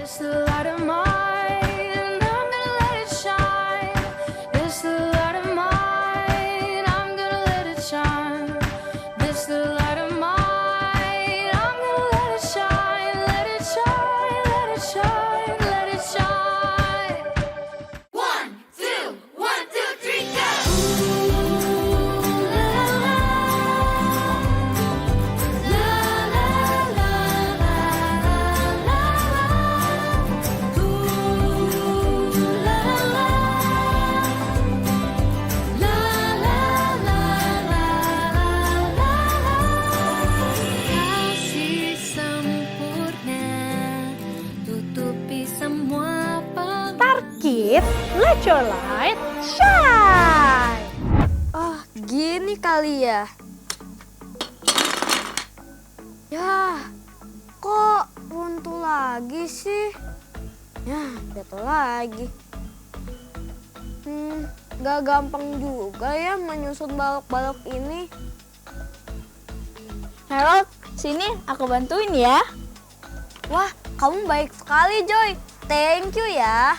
It's the light of mine, I'm gonna let it shine. It's the light of mine, I'm gonna let it shine. It's the light of mine, I'm gonna let it shine. Let it shine, let it shine, let it shine. 1, 2, 1, 2, 3, go! Kasih sempurna tutupi semua Star Kids, let your light shine. Oh, gini kali ya. Ya, kok runtuh lagi sih? Ya, jatuh lagi. Gak gampang juga ya menyusun balok-balok ini. Harold, sini aku bantuin ya. Wah, kamu baik sekali, Joy. Thank you ya.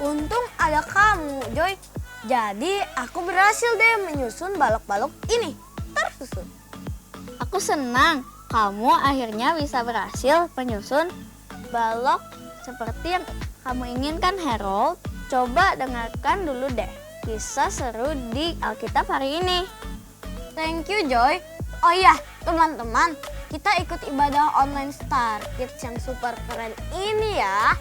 Untung ada kamu, Joy. Jadi aku berhasil deh menyusun balok-balok ini. Tersusun. Aku senang kamu akhirnya bisa berhasil menyusun balok seperti yang kamu inginkan, Harold. Coba dengarkan dulu deh kisah seru di Alkitab hari ini. Thank you, Joy. Oh iya, teman-teman, kita ikut ibadah online Star Kids yang super keren ini ya.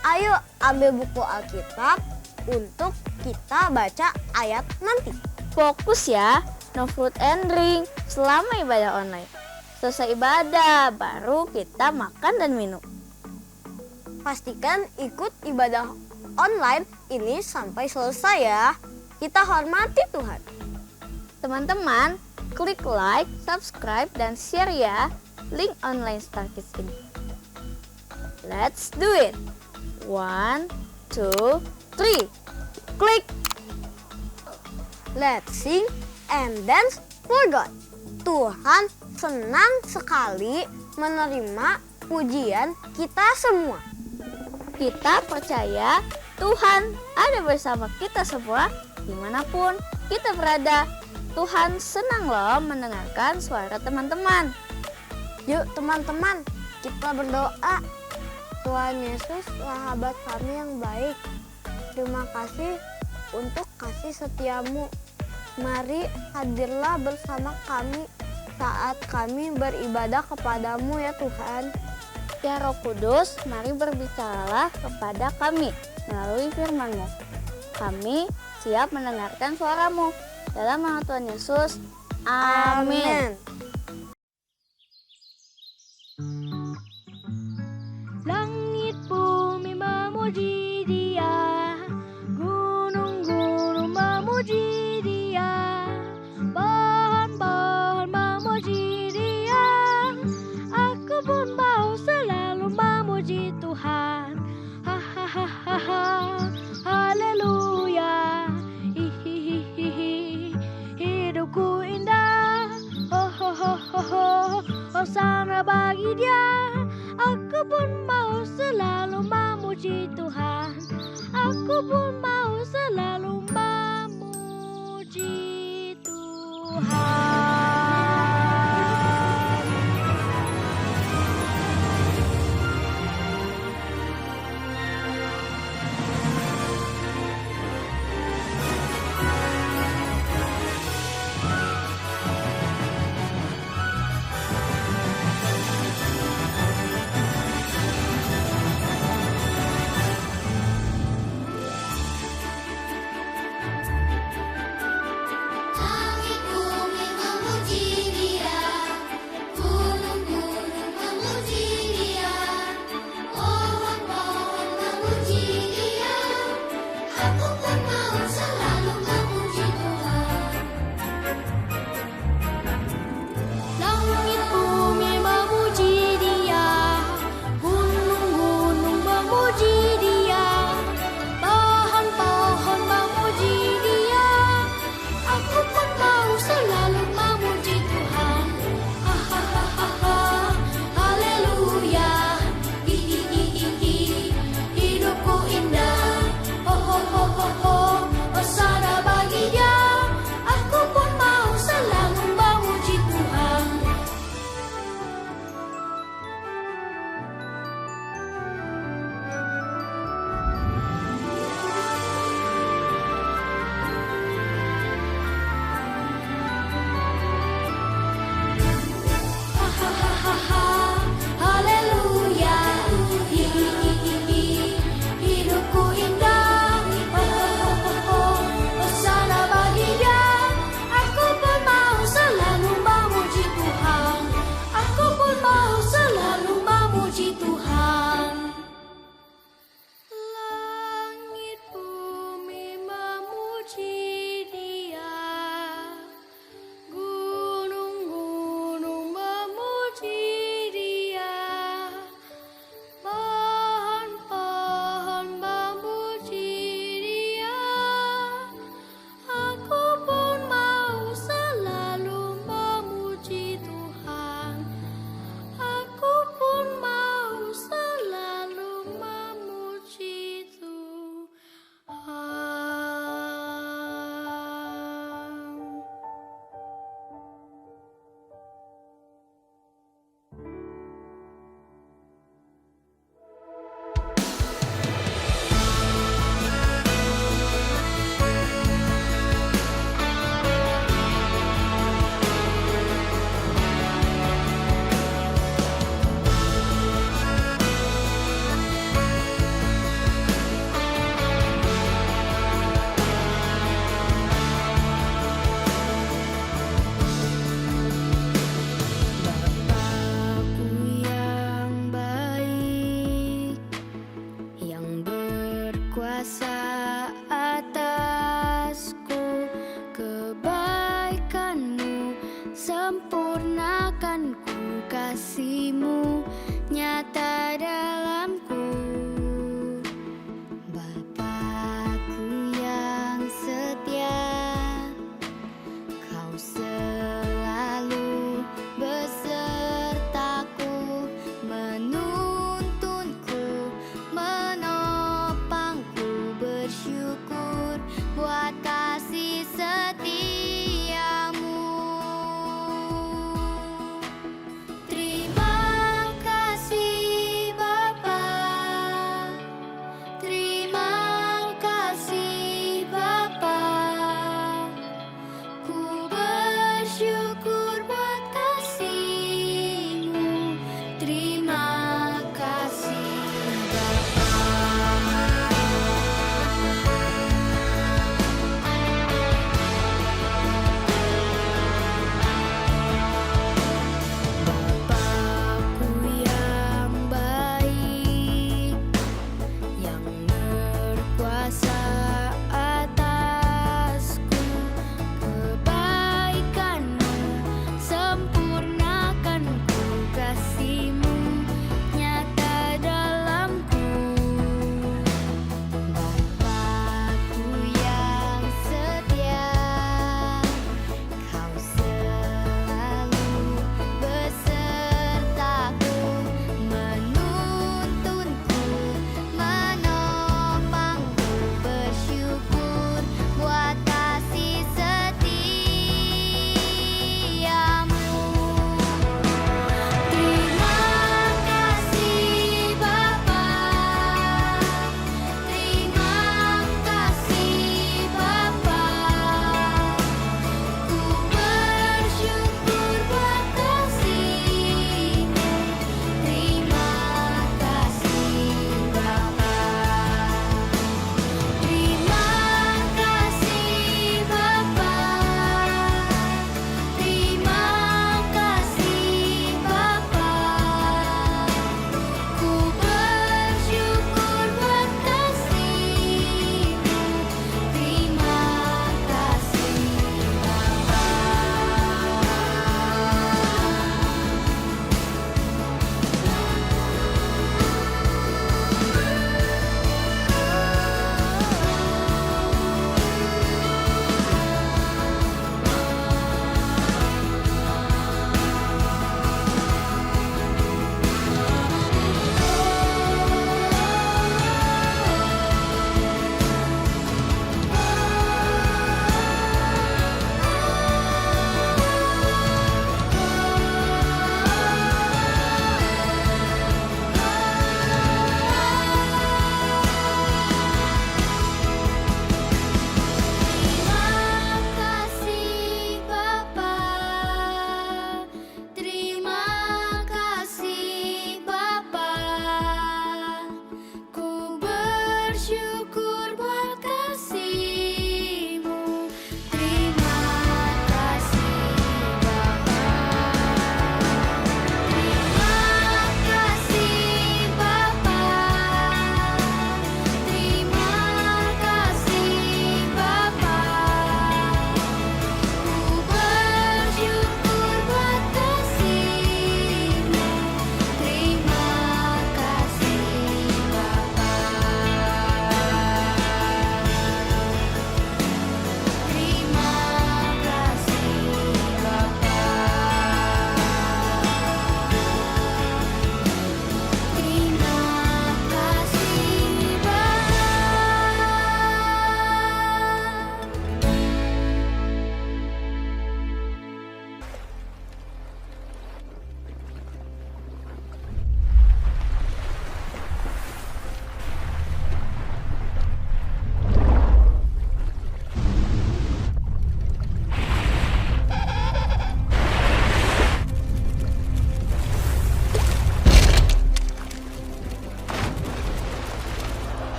Ayo ambil buku Alkitab untuk kita baca ayat nanti. Fokus ya, no food and drink selama ibadah online. Selesai ibadah, baru kita makan dan minum. Pastikan ikut ibadah online ini sampai selesai ya. Kita hormati Tuhan. Teman-teman, klik like, subscribe, dan share ya link online Star Kids ini. Let's do it! 1, 2, 3. Klik! Let's sing and dance for God. Tuhan senang sekali menerima pujian kita semua. Kita percaya Tuhan ada bersama kita semua dimanapun kita berada. Tuhan senang loh mendengarkan suara teman-teman. Yuk teman-teman, kita berdoa. Tuhan Yesus, sahabat kami yang baik, terima kasih untuk kasih setiamu. Mari hadirlah bersama kami saat kami beribadah kepadamu ya Tuhan. Ya Roh Kudus, mari berbicaralah kepada kami melalui firman-Mu. Kami siap mendengarkan suara-Mu. Dalam nama Tuhan Yesus, amin. Langit bumi memuji Dia, gunung-gunung memuji Dia, pohon-pohon memuji Dia. Aku pun mau selalu memuji Tuhan. Ha ha ha ha ha. Haleluya. Hihihihi. Hidupku indah. Ho ho ho ho ho. Hosana bagi Dia. Aku pun mau selalu memuji Tuhan. Aku pun mau selalu memuji Tuhan.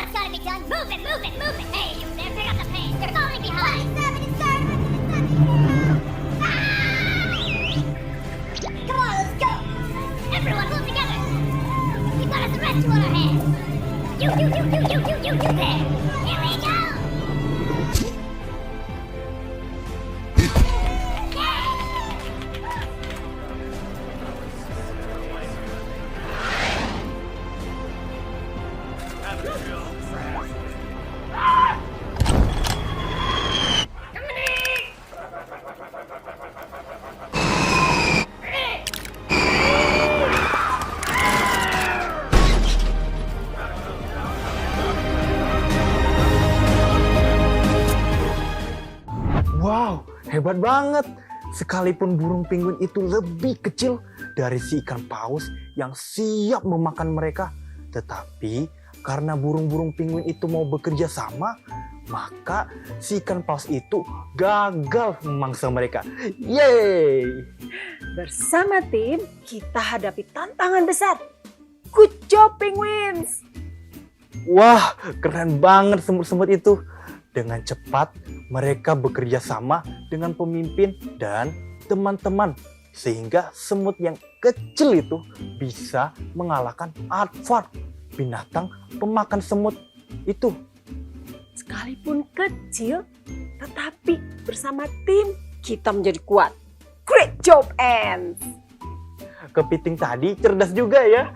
what's gotta be done? Move it, move it, move it! Hey, you there, pick up the pace. You're falling behind. Come on, let's go! Everyone, move together! We've got a threat on our hands! You there! Here we go! Wow, hebat banget. Sekalipun burung penguin itu lebih kecil dari si ikan paus yang siap memakan mereka. Tetapi karena burung-burung penguin itu mau bekerja sama, maka si ikan paus itu gagal memangsa mereka. Yeay! Bersama tim, kita hadapi tantangan besar. Good job, penguins! Wah, keren banget semut-semut itu. Dengan cepat, mereka bekerja sama dengan pemimpin dan teman-teman. Sehingga semut yang kecil itu bisa mengalahkan Aardvark, binatang pemakan semut itu. Sekalipun kecil, tetapi bersama tim, kita menjadi kuat. Great job, Ants! Kepiting tadi cerdas juga ya.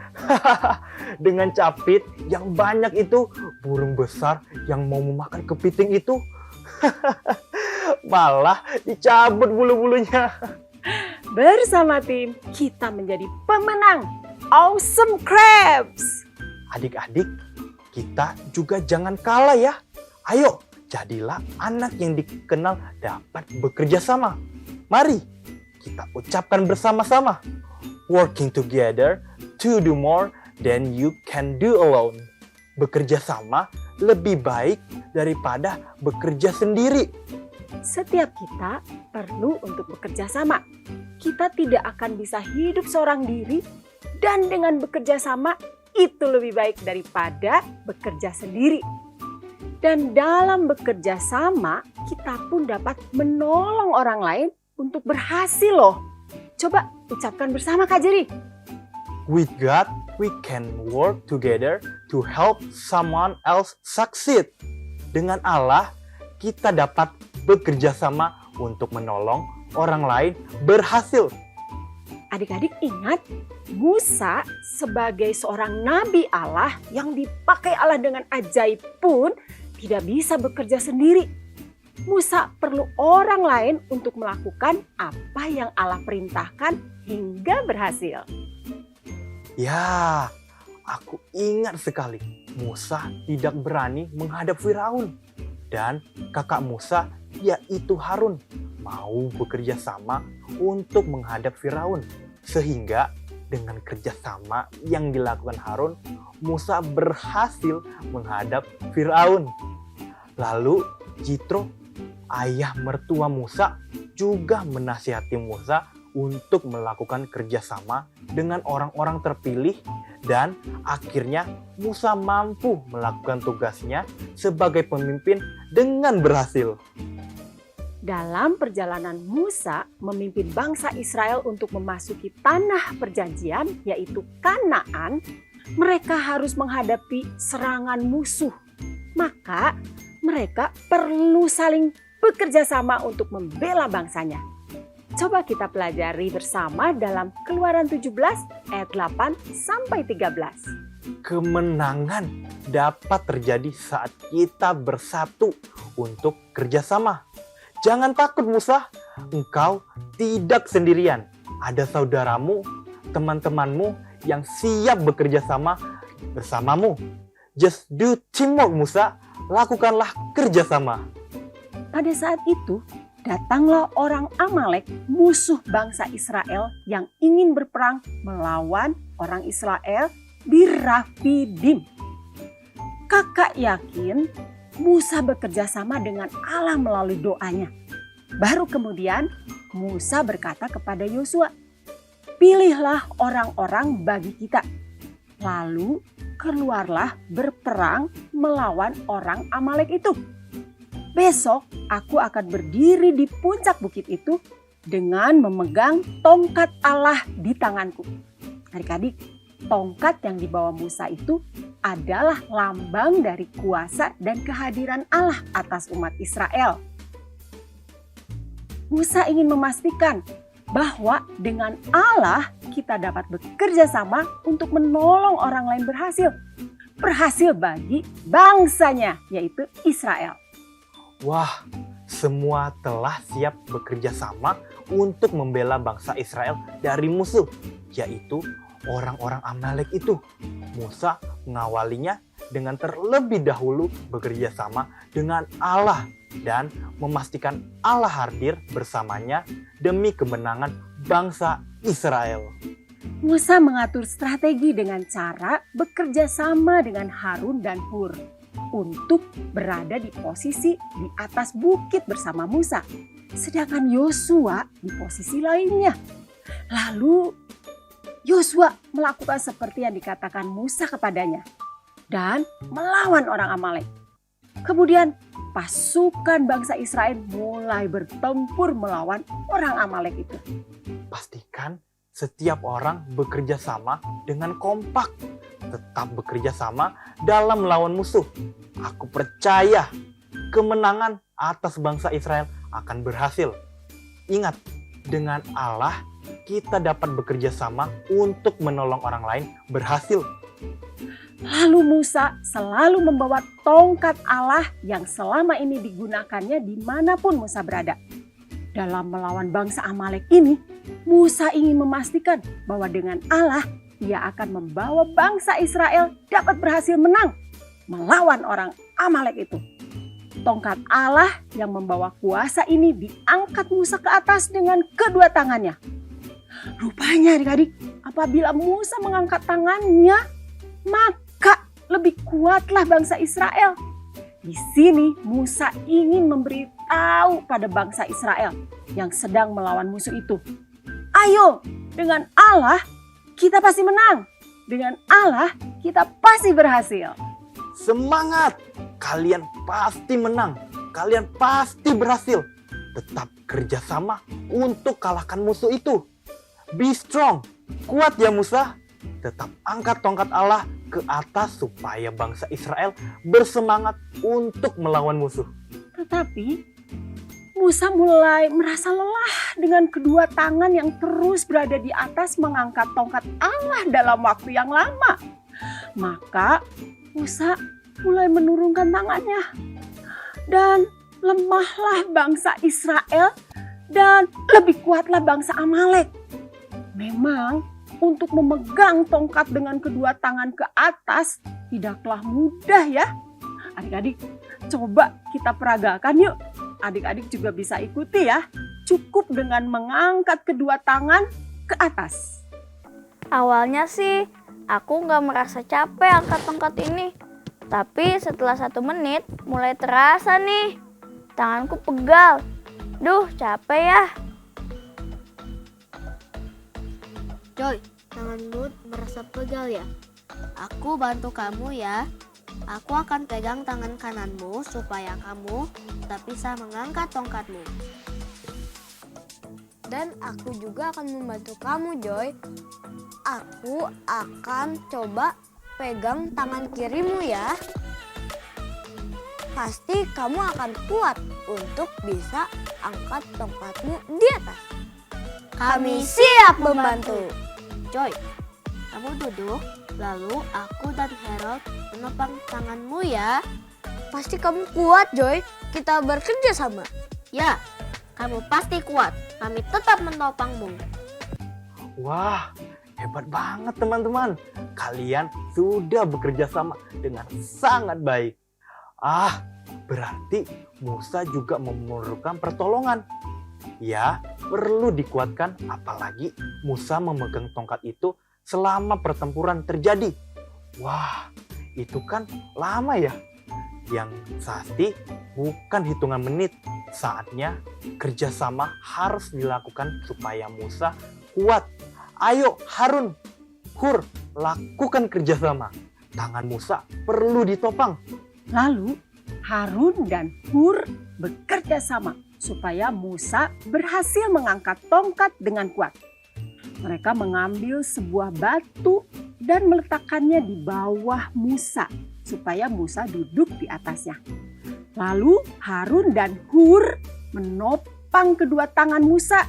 Dengan capit yang banyak itu, burung besar yang mau memakan kepiting itu malah dicabut bulu-bulunya. Bersama tim, kita menjadi pemenang. Awesome Crabs! Adik-adik, kita juga jangan kalah ya. Ayo, jadilah anak yang dikenal dapat bekerja sama. Mari kita ucapkan bersama-sama. Working together to do more than you can do alone. Bekerja sama lebih baik daripada bekerja sendiri. Setiap kita perlu untuk bekerja sama. Kita tidak akan bisa hidup seorang diri, dan dengan bekerja sama itu lebih baik daripada bekerja sendiri. Dan dalam bekerja sama, kita pun dapat menolong orang lain untuk berhasil loh. Coba ucapkan bersama Kak Jerry. With God, we can work together to help someone else succeed. Dengan Allah, kita dapat bekerja sama untuk menolong orang lain berhasil. Adik-adik ingat, Musa sebagai seorang nabi Allah yang dipakai Allah dengan ajaib pun tidak bisa bekerja sendiri. Musa perlu orang lain untuk melakukan apa yang Allah perintahkan hingga berhasil. Ya, aku ingat sekali. Musa tidak berani menghadap Firaun. Dan kakak Musa, yaitu Harun, mau bekerja sama untuk menghadap Firaun. Sehingga dengan kerjasama yang dilakukan Harun, Musa berhasil menghadap Firaun. Lalu Jitro, ayah mertua Musa, juga menasihati Musa untuk melakukan kerjasama dengan orang-orang terpilih, dan akhirnya Musa mampu melakukan tugasnya sebagai pemimpin dengan berhasil. Dalam perjalanan Musa memimpin bangsa Israel untuk memasuki tanah perjanjian, yaitu Kanaan, mereka harus menghadapi serangan musuh. Maka mereka perlu saling bekerja sama untuk membela bangsanya. Coba kita pelajari bersama dalam Keluaran 17 ayat 8 sampai 13. Kemenangan dapat terjadi saat kita bersatu untuk kerjasama. Jangan takut Musa, engkau tidak sendirian. Ada saudaramu, teman-temanmu yang siap bekerja sama bersamamu. Just do teamwork Musa, lakukanlah kerjasama. Pada saat itu, datanglah orang Amalek, musuh bangsa Israel yang ingin berperang melawan orang Israel di Rafidim. Kakak yakin Musa bekerja sama dengan Allah melalui doanya. Baru kemudian Musa berkata kepada Yosua, "Pilihlah orang-orang bagi kita. Lalu keluarlah berperang melawan orang Amalek itu. Besok aku akan berdiri di puncak bukit itu dengan memegang tongkat Allah di tanganku. Adik-adik, tongkat yang dibawa Musa itu adalah lambang dari kuasa dan kehadiran Allah atas umat Israel. Musa ingin memastikan bahwa dengan Allah kita dapat bekerja sama untuk menolong orang lain berhasil. Berhasil bagi bangsanya, yaitu Israel. Wah, semua telah siap bekerja sama untuk membela bangsa Israel dari musuh, yaitu orang-orang Amalek itu. Musa mengawalinya dengan terlebih dahulu bekerja sama dengan Allah dan memastikan Allah hadir bersamanya demi kemenangan bangsa Israel. Musa mengatur strategi dengan cara bekerja sama dengan Harun dan Hur untuk berada di posisi di atas bukit bersama Musa. Sedangkan Yosua di posisi lainnya. Lalu Yosua melakukan seperti yang dikatakan Musa kepadanya dan melawan orang Amalek. Kemudian pasukan bangsa Israel mulai bertempur melawan orang Amalek itu. Pastikan setiap orang bekerja sama dengan kompak. Tetap bekerja sama dalam melawan musuh. Aku percaya kemenangan atas bangsa Israel akan berhasil. Ingat, dengan Allah kita dapat bekerja sama untuk menolong orang lain berhasil. Lalu Musa selalu membawa tongkat Allah yang selama ini digunakannya dimanapun Musa berada. Dalam melawan bangsa Amalek ini, Musa ingin memastikan bahwa dengan Allah ia akan membawa bangsa Israel dapat berhasil menang melawan orang Amalek itu. Tongkat Allah yang membawa kuasa ini diangkat Musa ke atas dengan kedua tangannya. Rupanya adik-adik, apabila Musa mengangkat tangannya, maka lebih kuatlah bangsa Israel. Di sini Musa ingin memberitahu pada bangsa Israel yang sedang melawan musuh itu. Ayo, dengan Allah kita pasti menang. Dengan Allah kita pasti berhasil. Semangat! Kalian pasti menang. Kalian pasti berhasil. Tetap kerjasama untuk kalahkan musuh itu. Be strong. Kuat ya Musa. Tetap angkat tongkat Allah ke atas supaya bangsa Israel bersemangat untuk melawan musuh. Tetapi Musa mulai merasa lelah dengan kedua tangan yang terus berada di atas mengangkat tongkat Allah dalam waktu yang lama. Maka Musa mulai menurunkan tangannya. Dan lemahlah bangsa Israel dan lebih kuatlah bangsa Amalek. Memang untuk memegang tongkat dengan kedua tangan ke atas tidaklah mudah ya. Adik-adik, coba kita peragakan yuk. Adik-adik juga bisa ikuti ya. Cukup dengan mengangkat kedua tangan ke atas. Awalnya sih aku nggak merasa capek angkat tongkat ini. Tapi setelah 1 menit mulai terasa nih. Tanganku pegal. Duh, capek ya. Joy, tanganmu merasa pegal ya? Aku bantu kamu ya. Aku akan pegang tangan kananmu supaya kamu tetap bisa mengangkat tongkatmu. Dan aku juga akan membantu kamu, Joy. Aku akan coba pegang tangan kirimu ya. Pasti kamu akan kuat untuk bisa angkat tongkatmu di atas. Kami siap membantu. Joy, kamu duduk, lalu aku dan Harold menopang tanganmu ya. Pasti kamu kuat, Joy. Kita bekerja sama. Ya, kamu pasti kuat. Kami tetap menopangmu. Wah, hebat banget teman-teman. Kalian sudah bekerja sama dengan sangat baik. Berarti Musa juga memerlukan pertolongan. Ya, perlu dikuatkan apalagi Musa memegang tongkat itu selama pertempuran terjadi. Wah, itu kan lama ya. Yang pasti bukan hitungan menit. Saatnya kerjasama harus dilakukan supaya Musa kuat. Ayo Harun, Hur, lakukan kerjasama. tangan Musa perlu ditopang. Lalu Harun dan Hur bekerja sama supaya Musa berhasil mengangkat tongkat dengan kuat. Mereka mengambil sebuah batu dan meletakkannya di bawah Musa supaya Musa duduk di atasnya. Lalu Harun dan Hur menopang kedua tangan Musa,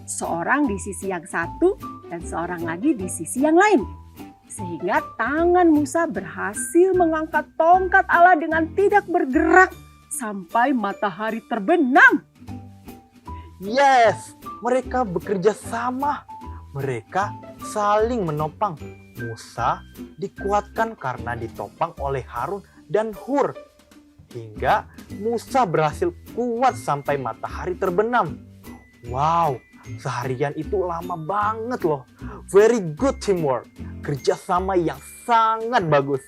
seorang di sisi yang satu dan seorang lagi di sisi yang lain. Sehingga tangan Musa berhasil mengangkat tongkat Allah dengan tidak bergerak sampai matahari terbenam. Yes, mereka bekerja sama. Mereka saling menopang. Musa dikuatkan karena ditopang oleh Harun dan Hur. Hingga Musa berhasil kuat sampai matahari terbenam. Wow, seharian itu lama banget loh. Very good teamwork. Kerjasama yang sangat bagus.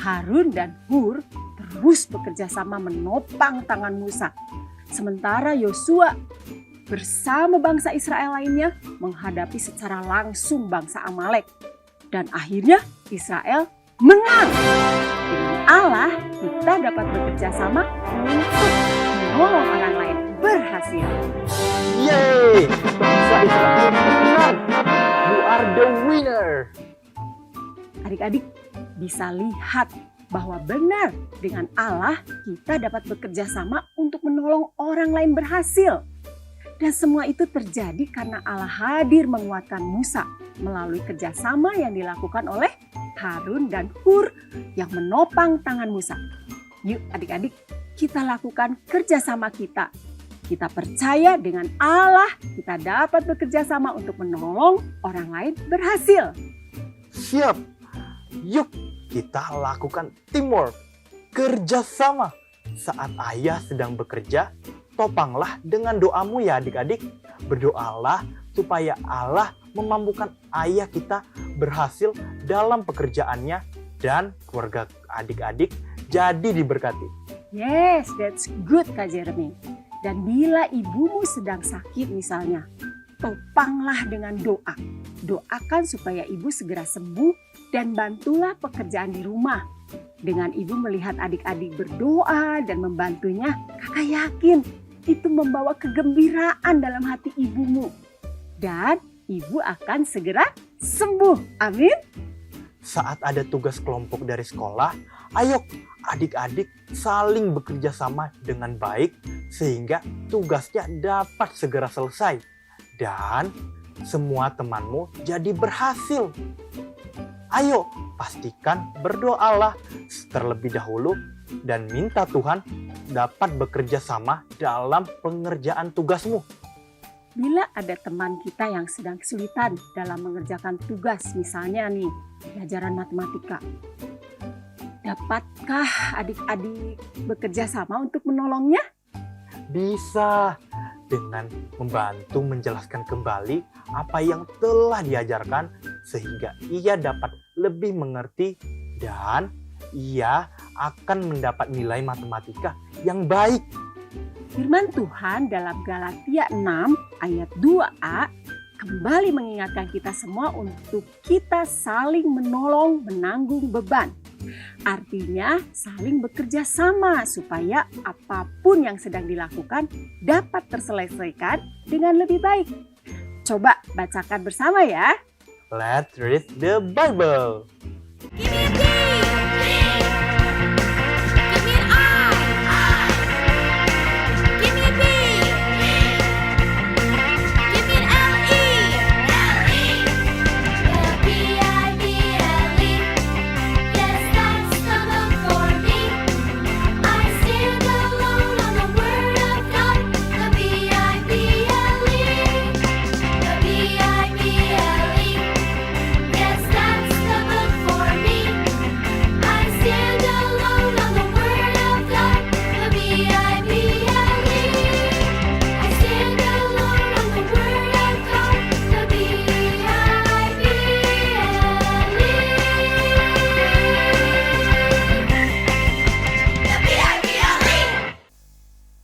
Harun dan Hur terus bekerja sama menopang tangan Musa. Sementara Yosua bersama bangsa Israel lainnya menghadapi secara langsung bangsa Amalek. Dan akhirnya Israel menang. Dengan Allah kita dapat bekerja sama untuk menolong orang lain berhasil. Yeay, bangsa Israel menang. You are the winner. Adik-adik bisa lihat bahwa benar dengan Allah kita dapat bekerja sama untuk menolong orang lain berhasil. Dan semua itu terjadi karena Allah hadir menguatkan Musa melalui kerjasama yang dilakukan oleh Harun dan Hur yang menopang tangan Musa. Yuk adik-adik, kita lakukan kerjasama kita. Kita percaya dengan Allah kita dapat bekerja sama untuk menolong orang lain berhasil. Siap. Yuk kita lakukan teamwork. Kerjasama. Saat ayah sedang bekerja, topanglah dengan doamu ya adik-adik. Berdoalah supaya Allah memampukan ayah kita berhasil dalam pekerjaannya dan keluarga adik-adik jadi diberkati. Yes, that's good Kak Jeremy. Dan bila ibumu sedang sakit misalnya, topanglah dengan doa. Doakan supaya ibu segera sembuh dan bantulah pekerjaan di rumah. Dengan ibu melihat adik-adik berdoa dan membantunya, kakak yakin itu membawa kegembiraan dalam hati ibumu. Dan ibu akan segera sembuh. Amin. Saat ada tugas kelompok dari sekolah, ayo adik-adik saling bekerja sama dengan baik sehingga tugasnya dapat segera selesai. Dan semua temanmu jadi berhasil. Ayo pastikan berdoalah terlebih dahulu dan minta Tuhan dapat bekerja sama dalam pengerjaan tugasmu. Bila ada teman kita yang sedang kesulitan dalam mengerjakan tugas, misalnya nih, pelajaran matematika. Dapatkah adik-adik bekerja sama untuk menolongnya? Bisa dengan membantu menjelaskan kembali apa yang telah diajarkan sehingga ia dapat lebih mengerti dan ia akan mendapat nilai matematika yang baik. Firman Tuhan dalam Galatia 6 ayat 2a kembali mengingatkan kita semua untuk kita saling menolong menanggung beban. Artinya saling bekerja sama supaya apapun yang sedang dilakukan dapat terselesaikan dengan lebih baik. Coba bacakan bersama ya. Let's read the Bible. Give me a D. Give me an I. Give me a B. Give me an L-E. L-E-B-I-B-L-E. Yes, that's the book for me. I stand alone on the Word of God. The B-I-B-L-E. The B-I-B-L-E. Yes, that's the book for me. I stand alone on the Word of God. The B-I-B-L-E. I stand alone on the Word of God. The B-I-B-L-E.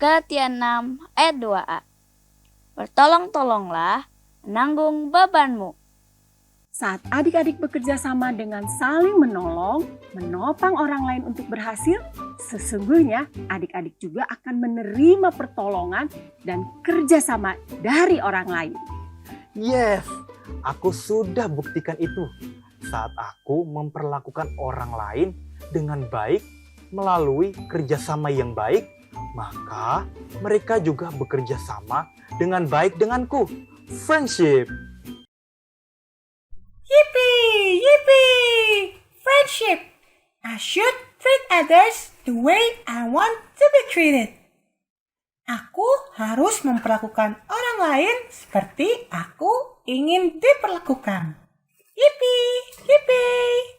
Galatia 6 ayat 2a. Bertolong-tolonglah menanggung bebanmu. Saat adik-adik bekerja sama dengan saling menolong, menopang orang lain untuk berhasil, sesungguhnya adik-adik juga akan menerima pertolongan dan kerjasama dari orang lain. Yes, aku sudah buktikan itu saat aku memperlakukan orang lain dengan baik melalui kerjasama yang baik, maka mereka juga bekerja sama dengan baik denganku. Friendship. Yippee! Yippee! Friendship! I should treat others the way I want to be treated. Aku harus memperlakukan orang lain seperti aku ingin diperlakukan. Yippee! Yippee!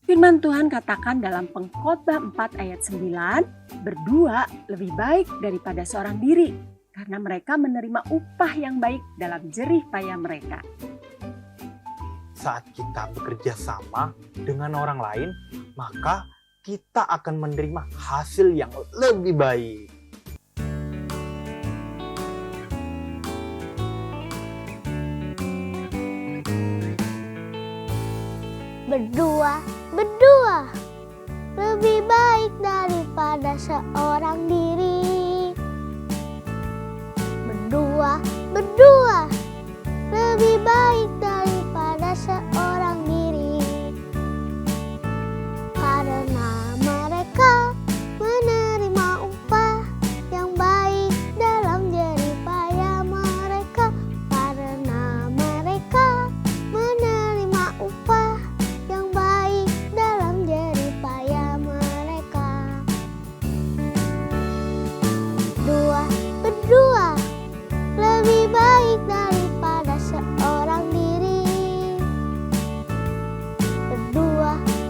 Firman Tuhan katakan dalam Pengkhotbah 4 ayat 9, berdua lebih baik daripada seorang diri, karena mereka menerima upah yang baik dalam jerih payah mereka. Saat kita bekerja sama dengan orang lain, maka kita akan menerima hasil yang lebih baik. Berdua lebih baik daripada seorang diri. Berdua lebih baik daripada seorang diri. Karena mereka menerima upah yang baik dalam jerih payah mereka. Karena mereka menerima upah yang baik dalam jerih payah mereka. Berdua lebih baik daripada seorang diri.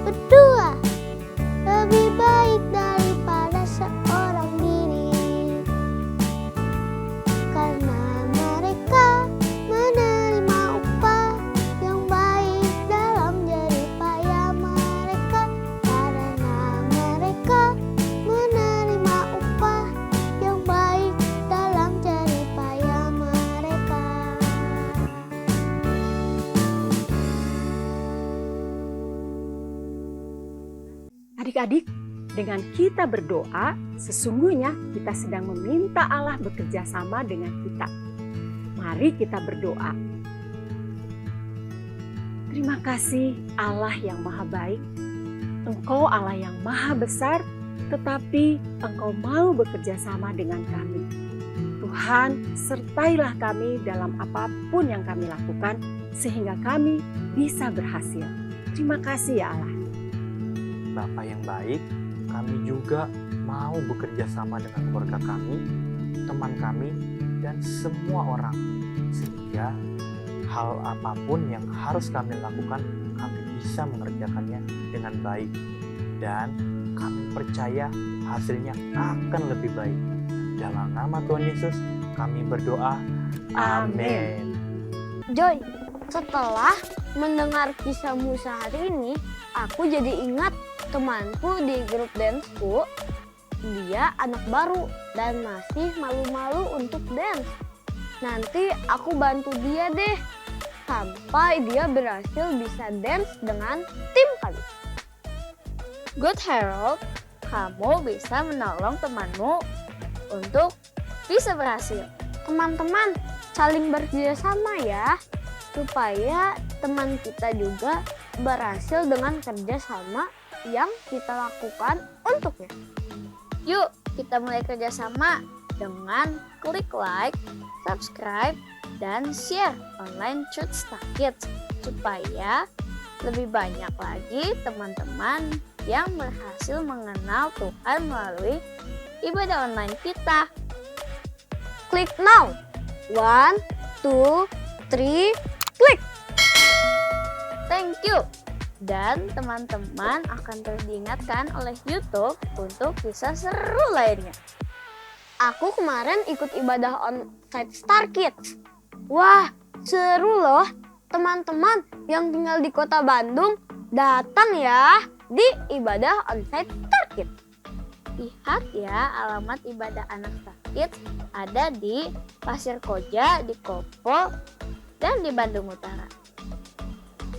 Berdua lebih baik daripada seorang diri. Karena mereka menerima upah yang baik dalam jerih payah mereka. Karena mereka menerima upah yang baik dalam jerih payah mereka. Adik-adik, dengan kita berdoa, sesungguhnya kita sedang meminta Allah bekerja sama dengan kita. Mari kita berdoa. Terima kasih Allah yang maha baik. Engkau Allah yang maha besar, tetapi Engkau mau bekerja sama dengan kami. Tuhan, sertailah kami dalam apapun yang kami lakukan, sehingga kami bisa berhasil. Terima kasih ya Allah. Bapa yang baik, kami juga mau bekerja sama dengan keluarga kami, teman kami, dan semua orang. Sehingga hal apapun yang harus kami lakukan, kami bisa mengerjakannya dengan baik. Dan kami percaya hasilnya akan lebih baik. Dalam nama Tuhan Yesus, kami berdoa. Amin. Joy, setelah mendengar kisah Musa hari ini, aku jadi ingat temanku di grup danceku. Dia anak baru dan masih malu-malu untuk dance. Nanti aku bantu dia deh sampai dia berhasil bisa dance dengan tim kali. Good Harold, kamu bisa menolong temanmu untuk bisa berhasil. Teman-teman, saling bekerja sama ya, supaya teman kita juga berhasil dengan kerja sama yang kita lakukan untuknya. Yuk, kita mulai kerjasama dengan klik like, subscribe, dan share online Church Star Kids supaya lebih banyak lagi teman-teman yang berhasil mengenal Tuhan melalui ibadah online kita. Klik now. 1, 2, 3, klik. Thank you. Dan teman-teman akan terus diingatkan oleh YouTube untuk kisah seru lainnya. Aku kemarin ikut ibadah onsite Star Kids. Wah, seru loh. Teman-teman yang tinggal di kota Bandung, datang ya di ibadah onsite Star Kids. Lihat ya, alamat ibadah anak Star Kids ada di Pasir Koja, di Kopo, dan di Bandung Utara.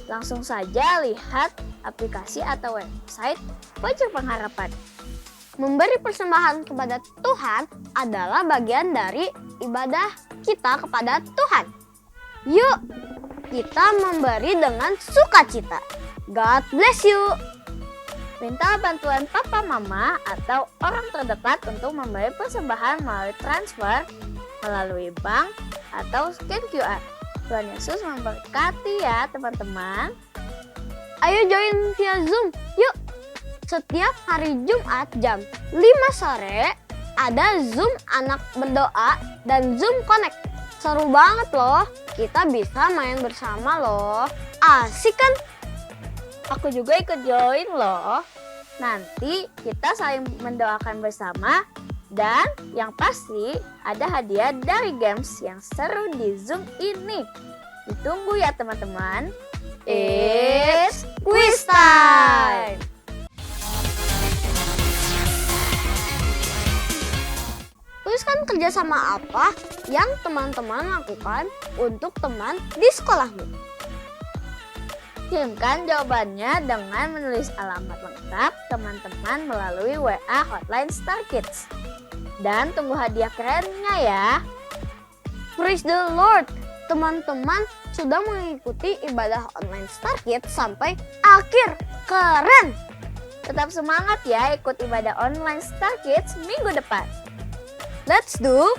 Langsung saja lihat aplikasi atau website Fajar Pengharapan. Memberi persembahan kepada Tuhan adalah bagian dari ibadah kita kepada Tuhan. Yuk, kita memberi dengan sukacita. God bless you. Minta bantuan papa mama atau orang terdekat untuk memberi persembahan melalui transfer, melalui bank, atau scan QR. Tuhan Yesus memberkati ya teman-teman. Ayo join via Zoom, yuk. Setiap hari Jumat jam 5 sore ada Zoom anak berdoa dan Zoom Connect. Seru banget loh, kita bisa main bersama loh. Asik kan? Aku juga ikut join loh. Nanti kita saling mendoakan bersama dan yang pasti ada hadiah dari games yang seru di Zoom ini. Ditunggu ya teman-teman. It's quiz time. Tuliskan kerjasama apa yang teman-teman lakukan untuk teman di sekolahmu. Kirimkan jawabannya dengan menulis alamat lengkap teman-teman melalui WA hotline Star Kids. Dan tunggu hadiah kerennya ya. Praise the Lord, teman-teman sudah mengikuti ibadah online Star Kids sampai akhir. Keren! Tetap semangat ya ikut ibadah online Star Kids minggu depan. Let's do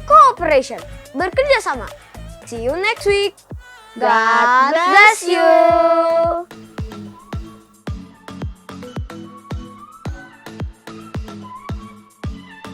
cooperation, bekerja sama. See you next week. God bless you.